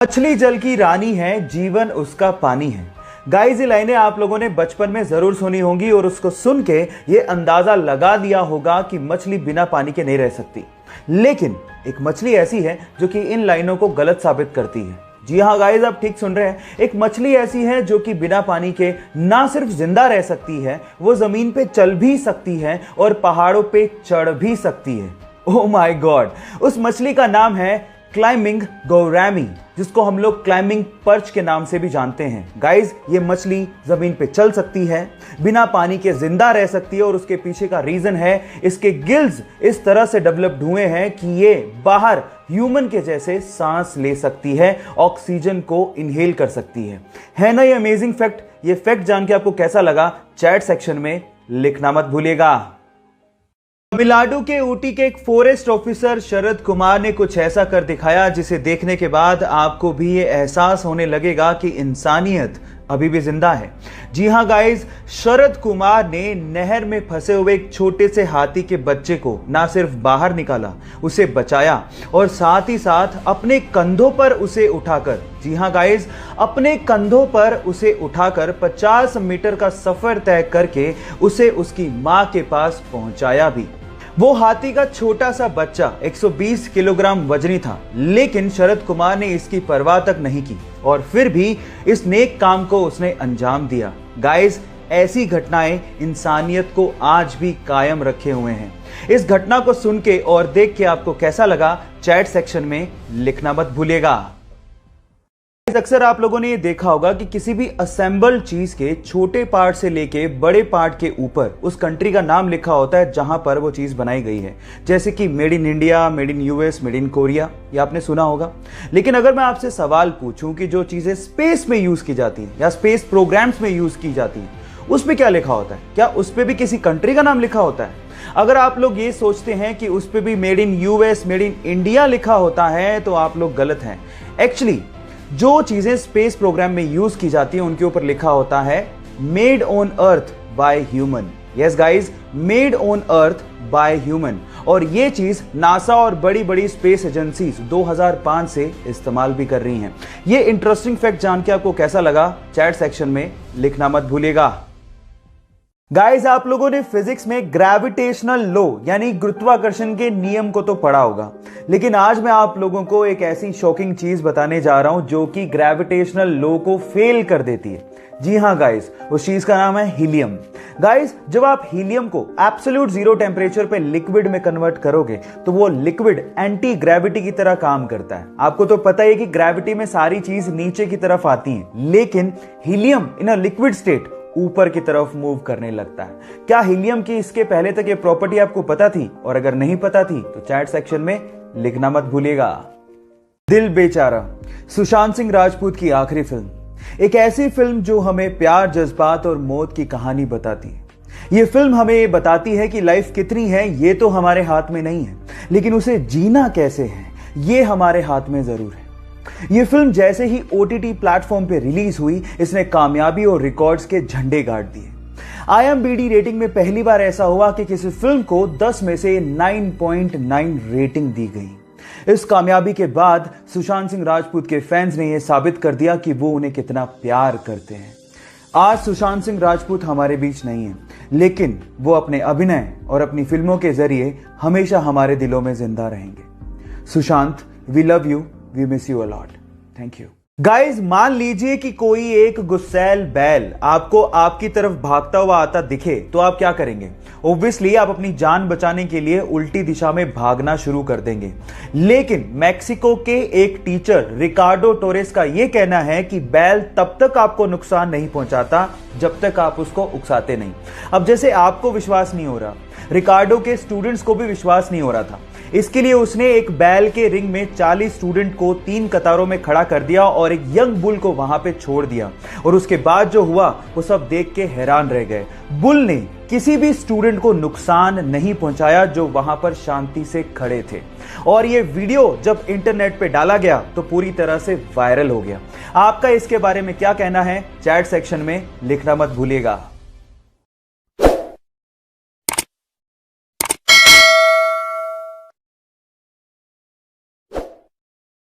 मछली जल की रानी है, जीवन उसका पानी है। गाइस, ये लाइनें आप लोगों ने बचपन में जरूर सुनी होंगी और उसको सुन के ये अंदाजा लगा लिया होगा कि मछली बिना पानी के नहीं रह सकती। लेकिन एक मछली ऐसी है जो कि इन लाइनों को गलत साबित करती है। जी हाँ गाइस, आप ठीक सुन रहे हैं। एक मछली ऐसी है जो कि बिना पानी के ना सिर्फ जिंदा रह सकती है, वो जमीन पे चल भी सकती है और पहाड़ों पे चढ़ भी सकती है। ओह माय गॉड, उस मछली का नाम है क्लाइंबिंग गौरामी, जिसको हम लोग क्लाइंबिंग पर्च के नाम से भी जानते हैं। गाइस, ये मछली जमीन पे चल सकती है, बिना पानी के जिंदा रह सकती है और उसके पीछे का रीजन है इसके गिल्स इस तरह से डेवलप्ड हुए हैं कि ये बाहर ह्यूमन के जैसे सांस ले सकती है, ऑक्सीजन को इनहेल कर सकती है ना ये अमेजिंग फैक्ट। ये फैक्ट जान के आपको कैसा लगा, चैट सेक्शन में लिखना मत भूलिएगा। तमिलनाडु के ऊटी के एक फॉरेस्ट ऑफिसर शरद कुमार ने कुछ ऐसा कर दिखाया जिसे देखने के बाद आपको भी ये एहसास होने लगेगा कि इंसानियत अभी भी जिंदा है। जी हां गाइस, शरद कुमार ने नहर में फंसे हुए एक छोटे से हाथी के बच्चे को ना सिर्फ बाहर निकाला, उसे बचाया और साथ ही साथ अपने कंधों पर उसे उठाकर, जी हां गाइस, अपने कंधों पर उसे उठाकर 50 मीटर का सफर तय करके उसे उसकी मां के पास पहुंचाया भी। वो हाथी का छोटा सा बच्चा 120 किलोग्राम वजनी था, लेकिन शरद कुमार ने इसकी परवाह तक नहीं की और फिर भी इस नेक काम को उसने अंजाम दिया। गाइस, ऐसी घटनाएं इंसानियत को आज भी कायम रखे हुए हैं। इस घटना को सुन के और देख के आपको कैसा लगा, चैट सेक्शन में लिखना मत भूलिएगा। अक्सर आप लोगों ने ये देखा होगा कि किसी भी असेंबल्ड चीज के छोटे पार्ट से लेके बड़े पार्ट के ऊपर उस कंट्री का नाम लिखा होता है जहां पर वो चीज बनाई गई है, जैसे कि made in India, made in US, made in Korea, ये आपने सुना होगा। लेकिन अगर मैं आपसे सवाल पूछूं कि जो चीजें स्पेस में यूज की जाती है या स्पेस प्रोग्राम्स में यूज की जाती है, उस पर क्या लिखा होता है? क्या उस पर भी किसी कंट्री का नाम लिखा होता है? अगर आप लोग ये सोचते हैं कि उस पर भी made in US, made in India लिखा होता है तो आप लोग गलत हैं। एक्चुअली जो चीजें स्पेस प्रोग्राम में यूज की जाती है उनके ऊपर लिखा होता है made on earth by human. Yes guys, made on earth by human. और ये चीज नासा और बड़ी बड़ी स्पेस एजेंसीज 2005 से इस्तेमाल भी कर रही हैं। ये इंटरेस्टिंग फैक्ट जान के आपको कैसा लगा, चैट सेक्शन में लिखना मत भूलिएगा। गाइस, आप लोगों ने फिजिक्स में ग्रेविटेशनल लॉ यानी गुरुत्वाकर्षण के नियम को तो पढ़ा होगा, लेकिन आज मैं आप लोगों को एक ऐसी शॉकिंग चीज बताने जा रहा हूं जो कि ग्रेविटेशनल लॉ को फेल कर देती है। जी हां गाइस, उस चीज का नाम है हीलियम। गाइस, जब आप हीलियम को एब्सोल्यूट जीरो टेम्परेचर पे लिक्विड में कन्वर्ट करोगे तो वो लिक्विड एंटी ग्रेविटी की तरह काम करता है। आपको तो पता है कि ग्रेविटी में सारी चीज नीचे की तरफ आती है, लेकिन helium in a liquid state ऊपर की तरफ मूव करने लगता है। क्या हीलियम की इसके पहले तक ये प्रॉपर्टी आपको पता थी? और अगर नहीं पता थी तो चैट सेक्शन में लिखना मत भूलिएगा। दिल बेचारा, सुशांत सिंह राजपूत की आखिरी फिल्म, एक ऐसी फिल्म जो हमें प्यार, जज्बात और मौत की कहानी बताती है। ये फिल्म हमें ये बताती है कि लाइफ कितनी है ये तो हमारे हाथ में नहीं है, लेकिन उसे जीना कैसे है ये हमारे हाथ में जरूर है। ये फिल्म जैसे ही OTT प्लेटफॉर्म पे रिलीज हुई, इसने कामयाबी और रिकॉर्ड्स के झंडे गाड़ दिए। IMDb रेटिंग में पहली बार ऐसा हुआ कि किसी फिल्म को 10 में से 9.9 रेटिंग दी गई। इस कामयाबी के बाद सुशांत सिंह राजपूत के फैंस ने यह साबित कर दिया कि वो उन्हें कितना प्यार करते हैं। आज सुशांत सिंह राजपूत हमारे बीच नहीं है, लेकिन वो अपने अभिनय और अपनी फिल्मों के जरिए हमेशा हमारे दिलों में जिंदा रहेंगे। Sushant, we love you, we miss you a lot, thank you. Guys, मान लीजिए कि कोई एक गुस्सैल बैल आपको आपकी तरफ भागता हुआ आता दिखे तो आप क्या करेंगे? ऑब्वियसली आप अपनी जान बचाने के लिए उल्टी दिशा में भागना शुरू कर देंगे। लेकिन मैक्सिको के एक टीचर रिकार्डो टोरेस का यह कहना है कि बैल तब तक आपको नुकसान नहीं पहुंचाता जब तक आप उसको उकसाते नहीं। अब जैसे आपको विश्वास नहीं हो रहा, रिकार्डो के स्टूडेंट्स को भी विश्वास नहीं हो रहा था, इसके लिए उसने एक बैल के रिंग में 40 स्टूडेंट को 3 कतारों में खड़ा कर दिया और एक यंग बुल को वहां पे छोड़ दिया। और उसके बाद जो हुआ वो सब देख के हैरान रह गए। बुल ने किसी भी स्टूडेंट को नुकसान नहीं पहुंचाया जो वहां पर शांति से खड़े थे। और ये वीडियो जब इंटरनेट पे डाला गया तो पूरी तरह से वायरल हो गया। आपका इसके बारे में क्या कहना है, चैट सेक्शन में लिखना मत भूलिएगा।